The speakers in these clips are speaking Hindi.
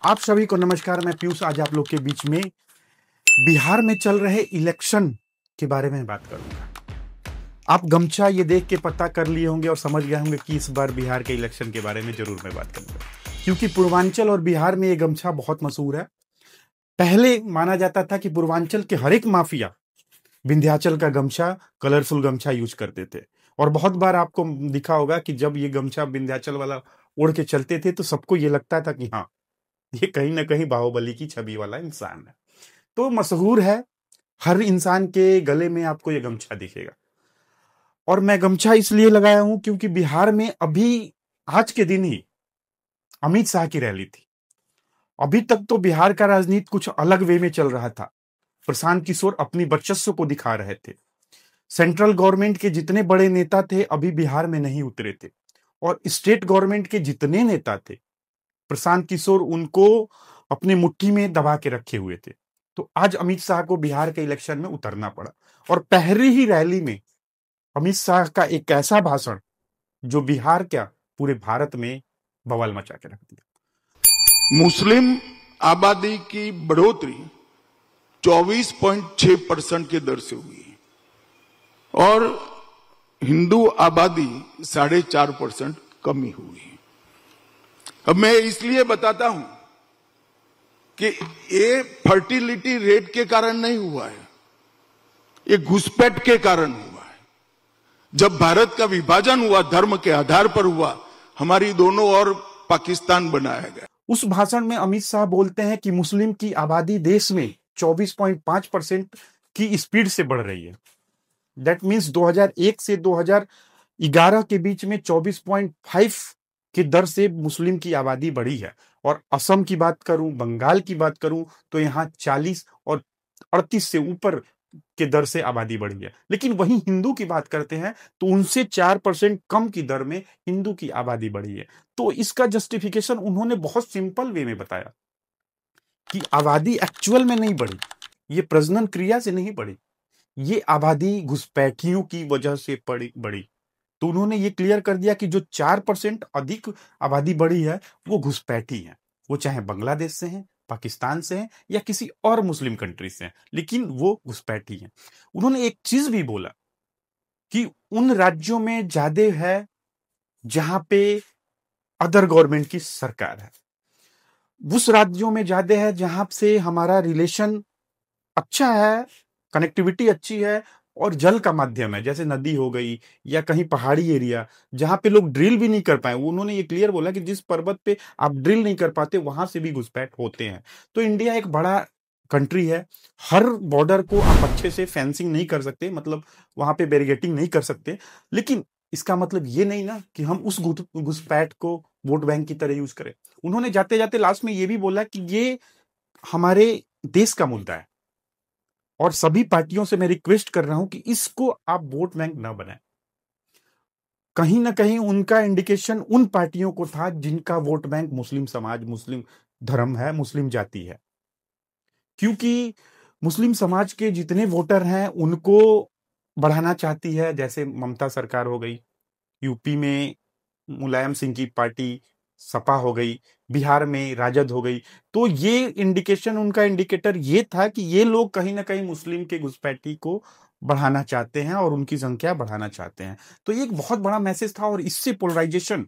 आप सभी को नमस्कार। मैं पीयूष आज आप लोग के बीच में बिहार में चल रहे इलेक्शन के बारे में बात करूंगा। आप गमछा ये देख के पता कर लिए होंगे और समझ गए होंगे कि इस बार बिहार के इलेक्शन के बारे में जरूर मैं बात करूंगा, क्योंकि पूर्वांचल और बिहार में ये गमछा बहुत मशहूर है। पहले माना जाता था कि पूर्वांचल के हर एक माफिया विंध्याचल का गमछा, कलरफुल गमछा यूज करते थे। और बहुत बार आपको दिखा होगा कि जब ये गमछा विंध्याचल वाला ओढ़ के चलते थे तो सबको ये लगता था कि हाँ, ये कहीं ना कहीं बाहुबली की छवि वाला इंसान है। तो मशहूर है, हर इंसान के गले में आपको ये गमछा दिखेगा। और मैं गमछा इसलिए लगाया हूं क्योंकि बिहार में अभी आज के दिन ही अमित शाह की रैली थी। अभी तक तो बिहार का राजनीति कुछ अलग वे में चल रहा था। प्रशांत किशोर अपनी वर्चस्व को दिखा रहे थे। सेंट्रल गवर्नमेंट के जितने बड़े नेता थे अभी बिहार में नहीं उतरे थे, और स्टेट गवर्नमेंट के जितने नेता थे प्रशांत किशोर उनको अपनी मुट्ठी में दबा के रखे हुए थे। तो आज अमित शाह को बिहार के इलेक्शन में उतरना पड़ा, और पहली ही रैली में अमित शाह का एक ऐसा भाषण जो बिहार क्या पूरे भारत में बवाल मचा के रख दिया। मुस्लिम आबादी की बढ़ोतरी 24.6% के दर से हुई है और हिंदू आबादी 4.5% कमी हुई है। अब मैं इसलिए बताता हूं कि ये फर्टिलिटी रेट के कारण नहीं हुआ है, ये घुसपैठ के कारण हुआ है। जब भारत का विभाजन हुआ धर्म के आधार पर हुआ, हमारी दोनों ओर पाकिस्तान बनाया गया। उस भाषण में अमित शाह बोलते हैं कि मुस्लिम की आबादी देश में 24.5% की स्पीड से बढ़ रही है। दैट मीन्स 2001 से 2011 के बीच में 24.5 की दर से मुस्लिम की आबादी बढ़ी है। और असम की बात करूं, बंगाल की बात करूं तो यहाँ 40 और 38 से ऊपर के दर से आबादी बढ़ी है। लेकिन वहीं हिंदू की बात करते हैं तो उनसे 4% कम की दर में हिंदू की आबादी बढ़ी है। तो इसका जस्टिफिकेशन उन्होंने बहुत सिंपल वे में बताया कि आबादी एक्चुअल में नहीं बढ़ी, ये प्रजनन क्रिया से नहीं बढ़ी, ये आबादी घुसपैठियों की वजह से बढ़ी। तो उन्होंने ये क्लियर कर दिया कि जो 4% अधिक आबादी बढ़ी है वो घुसपैठी है, वो चाहे बांग्लादेश से हैं, पाकिस्तान से हैं या किसी और मुस्लिम कंट्री से हैं, लेकिन वो घुसपैठी हैं। उन्होंने एक चीज भी बोला कि उन राज्यों में ज्यादा है जहां पे अदर गवर्नमेंट की सरकार है, उस राज्यों में ज्यादा है जहां से हमारा रिलेशन अच्छा है, कनेक्टिविटी अच्छी है और जल का माध्यम है, जैसे नदी हो गई या कहीं पहाड़ी एरिया जहां पे लोग ड्रिल भी नहीं कर पाए। उन्होंने ये क्लियर बोला कि जिस पर्वत पे आप ड्रिल नहीं कर पाते वहां से भी घुसपैठ होते हैं। तो इंडिया एक बड़ा कंट्री है, हर बॉर्डर को आप अच्छे से फेंसिंग नहीं कर सकते, मतलब वहां पे बैरिगेटिंग नहीं कर सकते, लेकिन इसका मतलब ये नहीं ना कि हम उस घुसपैठ को वोट बैंक की तरह यूज करें। उन्होंने जाते जाते लास्ट में ये भी बोला कि ये हमारे देश का मुद्दा है और सभी पार्टियों से मैं रिक्वेस्ट कर रहा हूं कि इसको आप वोट बैंक ना बनाएं। कहीं ना कहीं उनका इंडिकेशन उन पार्टियों को था जिनका वोट बैंक मुस्लिम समाज, मुस्लिम धर्म है, मुस्लिम जाति है, क्योंकि मुस्लिम समाज के जितने वोटर हैं उनको बढ़ाना चाहती है। जैसे ममता सरकार हो गई, यूपी में मुलायम सिंह की पार्टी सपा हो गई, बिहार में राजद हो गई। तो ये इंडिकेशन, उनका इंडिकेटर ये था कि ये लोग कहीं ना कहीं मुस्लिम के घुसपैठी को बढ़ाना चाहते हैं और उनकी संख्या बढ़ाना चाहते हैं। तो ये एक बहुत बड़ा मैसेज था और इससे पोलराइजेशन,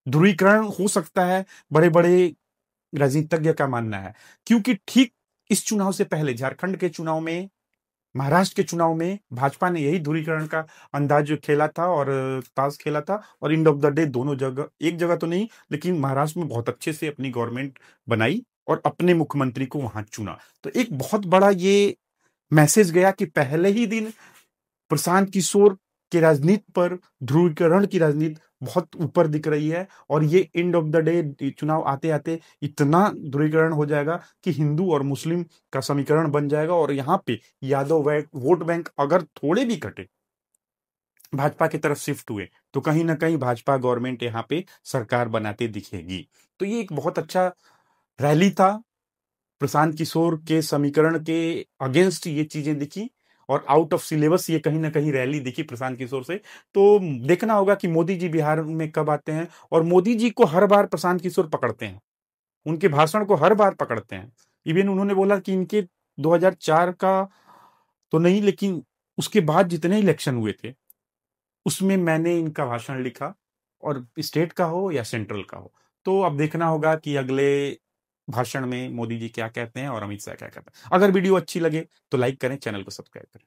ध्रुवीकरण हो सकता है, बड़े बड़े राजनीतिज्ञ का मानना है। क्योंकि ठीक इस चुनाव से पहले झारखंड के चुनाव में, महाराष्ट्र के चुनाव में भाजपा ने यही ध्रुवीकरण का अंदाज खेला था और ताश खेला था, और एंड ऑफ द डे दोनों जगह, एक जगह तो नहीं लेकिन महाराष्ट्र में बहुत अच्छे से अपनी गवर्नमेंट बनाई और अपने मुख्यमंत्री को वहां चुना। तो एक बहुत बड़ा ये मैसेज गया कि पहले ही दिन प्रशांत किशोर के राजनीति पर ध्रुवीकरण की राजनीति बहुत ऊपर दिख रही है, और ये एंड ऑफ द डे चुनाव आते आते इतना ध्रुवीकरण हो जाएगा कि हिंदू और मुस्लिम का समीकरण बन जाएगा। और यहाँ पे यादव वोट बैंक अगर थोड़े भी घटे, भाजपा की तरफ शिफ्ट हुए, तो कहीं ना कहीं भाजपा गवर्नमेंट यहाँ पे सरकार बनाते दिखेगी। तो ये एक बहुत अच्छा रैली था, प्रशांत किशोर के समीकरण के अगेंस्ट ये चीजें दिखी, और आउट ऑफ सिलेबस ये कहीं ना कहीं रैली दिखी प्रशांत किशोर से। तो देखना होगा कि मोदी जी बिहार में कब आते हैं, और मोदी जी को हर बार प्रशांत किशोर पकड़ते हैं। उनके भाषण को हर बार पकड़ते हैं। इवन उन्होंने बोला कि इनके 2004 का तो नहीं, लेकिन उसके बाद जितने इलेक्शन हुए थे उसमें मैंने इनका भाषण लिखा, और स्टेट का हो या सेंट्रल का हो। तो अब देखना होगा कि अगले भाषण में मोदी जी क्या कहते हैं और अमित शाह क्या कहते हैं। अगर वीडियो अच्छी लगे तो लाइक करें, चैनल को सब्सक्राइब करें।